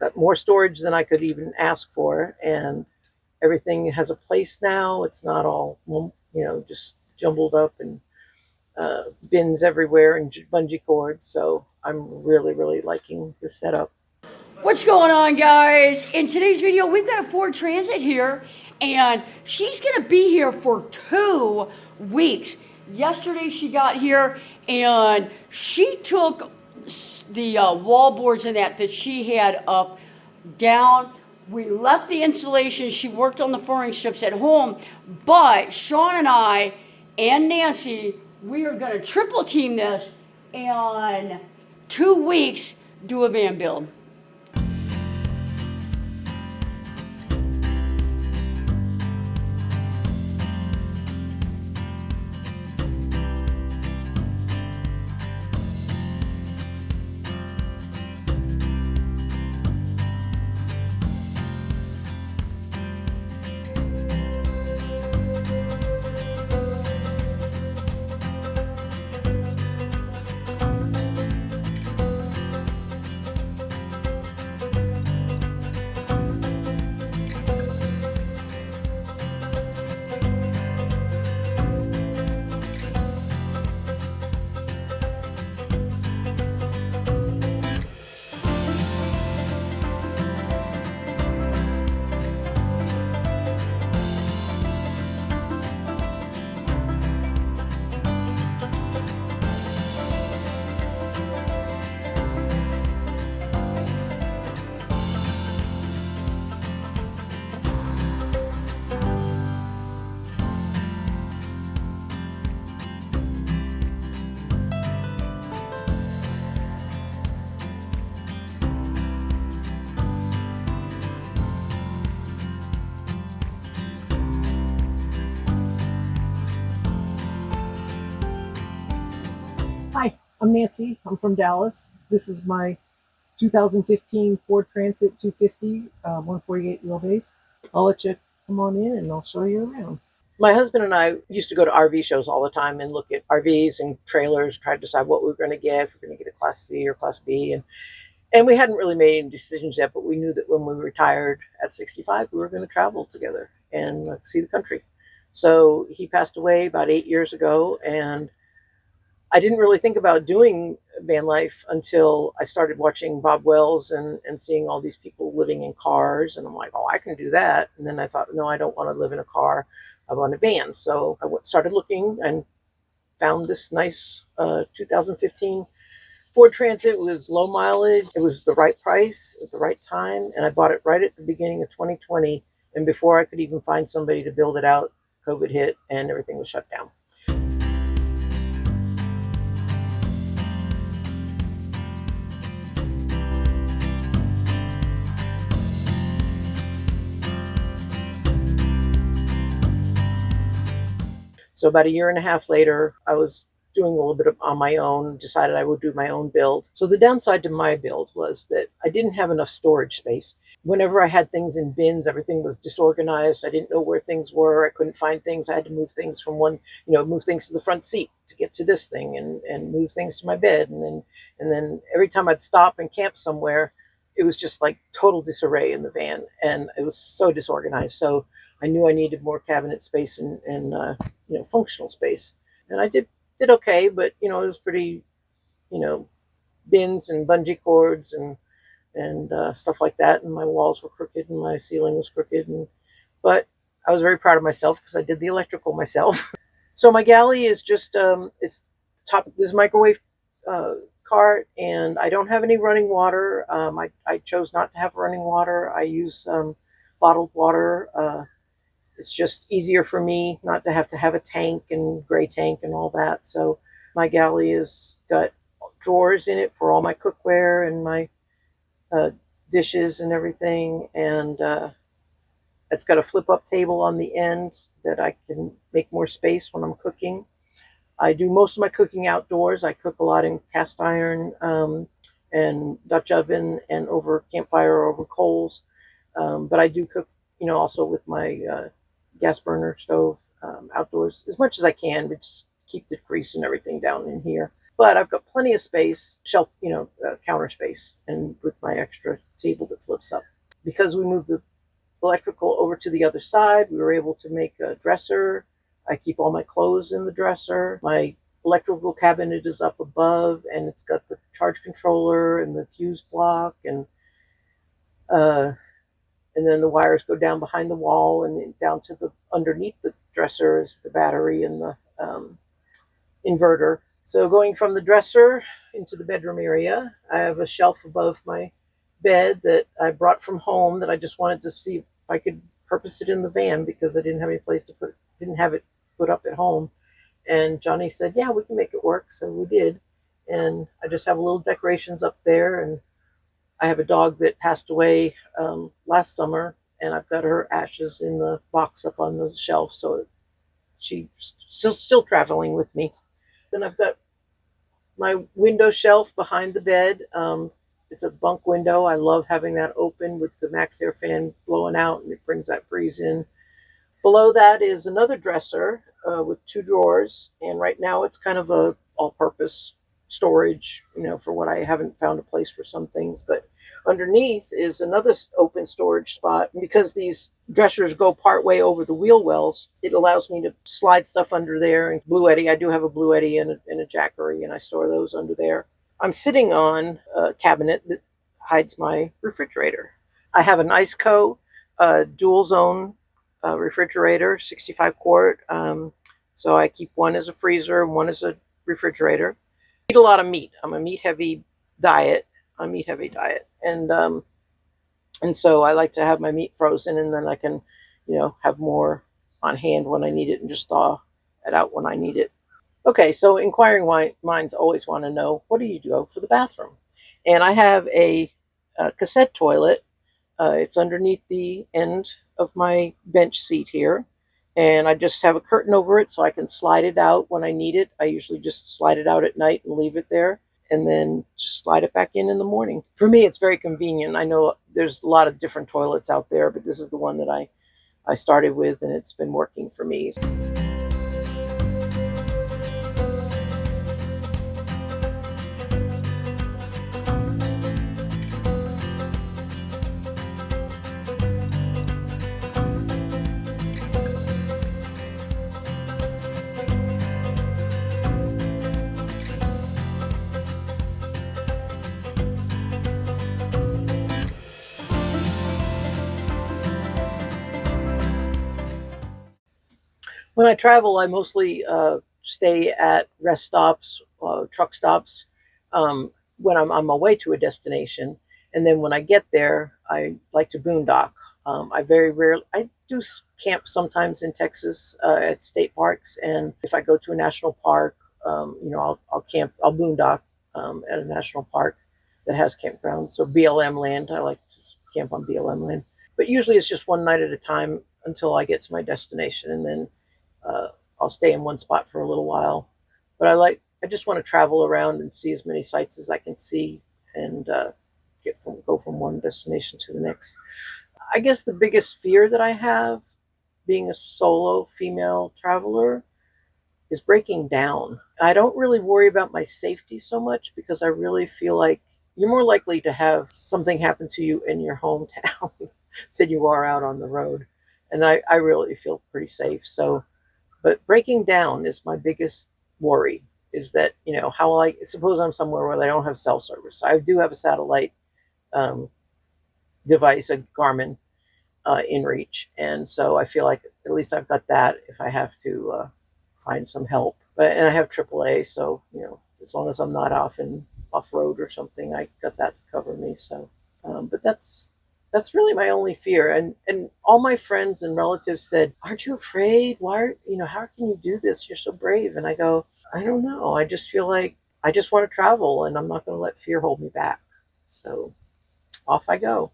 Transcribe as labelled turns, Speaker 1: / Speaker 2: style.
Speaker 1: got more storage than I could even ask for, and everything has a place now. It's not all, just jumbled up and bins everywhere and bungee cords. So I'm really, really liking this setup.
Speaker 2: What's going on, guys? In today's video, we've got a Ford Transit here, and she's gonna be here for 2 weeks. Yesterday she got here, and she took the wall boards and that she had up, down. We left the installation. She worked on the flooring strips at home, but Sean and I and Nancy, we are gonna triple team this and 2 weeks do a van build.
Speaker 1: Hi, I'm Nancy. I'm from Dallas. This is my 2015 Ford Transit 250, 148 wheelbase. I'll let you come on in and I'll show you around. My husband and I used to go to RV shows all the time and look at RVs and trailers, try to decide what we were going to get, if we were going to get a Class C or Class B. And we hadn't really made any decisions yet, but we knew that when we retired at 65, we were going to travel together and see the country. So he passed away about 8 years ago, and I didn't really think about doing van life until I started watching Bob Wells and seeing all these people living in cars. And I'm like, oh, I can do that. And then I thought, no, I don't want to live in a car. I want a van. So I started looking and found this nice 2015 Ford Transit with low mileage. It was the right price at the right time. And I bought it right at the beginning of 2020. And before I could even find somebody to build it out, COVID hit and everything was shut down. So about 1.5 years later, I was doing a little bit on my own, decided I would do my own build. So the downside to my build was that I didn't have enough storage space. Whenever I had things in bins, everything was disorganized. I didn't know where things were. I couldn't find things. I had to move things from move things to the front seat to get to this thing and move things to my bed. And then every time I'd stop and camp somewhere, it was just like total disarray in the van. And it was so disorganized. So I knew I needed more cabinet space and functional space. And I did okay, but it was pretty, bins and bungee cords and stuff like that. And my walls were crooked and my ceiling was crooked. But I was very proud of myself because I did the electrical myself. So my galley is just it's top of this microwave cart, and I don't have any running water. I chose not to have running water. I use bottled water. It's just easier for me not to have a tank and gray tank and all that. So my galley has got drawers in it for all my cookware and my dishes and everything. And it's got a flip-up table on the end that I can make more space when I'm cooking. I do most of my cooking outdoors. I cook a lot in cast iron and Dutch oven and over campfire or over coals. But I do cook, also with my gas burner stove outdoors as much as I can, but just keep the grease and everything down in here. But I've got plenty of space, shelf, counter space, and with my extra table that flips up. Because we moved the electrical over to the other side, we were able to make a dresser. I keep all my clothes in the dresser. My electrical cabinet is up above, and it's got the charge controller and the fuse block, uh, and then the wires go down behind the wall and down to the underneath the dresser is the battery and the inverter. So going from the dresser into the bedroom area, I have a shelf above my bed that I brought from home that I just wanted to see if I could purpose it in the van because I didn't have any place to put, didn't have it put up at home. And Jonnie said, yeah, we can make it work. So we did. And I just have little decorations up there. And I have a dog that passed away last summer, and I've got her ashes in the box up on the shelf. So she's still traveling with me. Then I've got my window shelf behind the bed. It's a bunk window. I love having that open with the Max Air fan blowing out, and it brings that breeze in. Below that is another dresser with two drawers, and right now it's kind of a all-purpose storage, for what I haven't found a place for some things. But underneath is another open storage spot. Because these dressers go part way over the wheel wells, it allows me to slide stuff under there. And Blue Eddy, I do have a Blue Eddy and a Jackery, and I store those under there. I'm sitting on a cabinet that hides my refrigerator. I have an Iceco dual zone refrigerator, 65 quart. So I keep one as a freezer and one as a refrigerator. I eat a lot of meat. I'm a meat heavy diet. And so I like to have my meat frozen, and then I can, have more on hand when I need it and just thaw it out when I need it. Okay, so inquiring minds always want to know, what do you do for the bathroom? And I have a cassette toilet. It's underneath the end of my bench seat here. And I just have a curtain over it so I can slide it out when I need it. I usually just slide it out at night and leave it there, and then just slide it back in the morning. For me, it's very convenient. I know there's a lot of different toilets out there, but this is the one that I started with, and it's been working for me. When I travel, I mostly stay at rest stops, truck stops, when I'm on my way to a destination. And then when I get there, I like to boondock. I do camp sometimes in Texas at state parks. And if I go to a national park, I'll camp, I'll boondock at a national park that has campgrounds. So BLM land, I like to camp on BLM land. But usually it's just one night at a time until I get to my destination. And then I'll stay in one spot for a little while. But I just want to travel around and see as many sights as I can see, and go from one destination to the next. I guess the biggest fear that I have, being a solo female traveler, is breaking down. I don't really worry about my safety so much, because I really feel like you're more likely to have something happen to you in your hometown than you are out on the road. And I really feel pretty safe. But breaking down is my biggest worry, is that, how will I, suppose I'm somewhere where they don't have cell service. I do have a satellite device, a Garmin InReach. And so I feel like at least I've got that if I have to find some help. And I have AAA, so, as long as I'm not off road or something, I got that to cover me. So, but that's really my only fear. And all my friends and relatives said, aren't you afraid? Why, how can you do this? You're so brave. And I go, I don't know. I just feel like I just want to travel, and I'm not going to let fear hold me back. So off I go.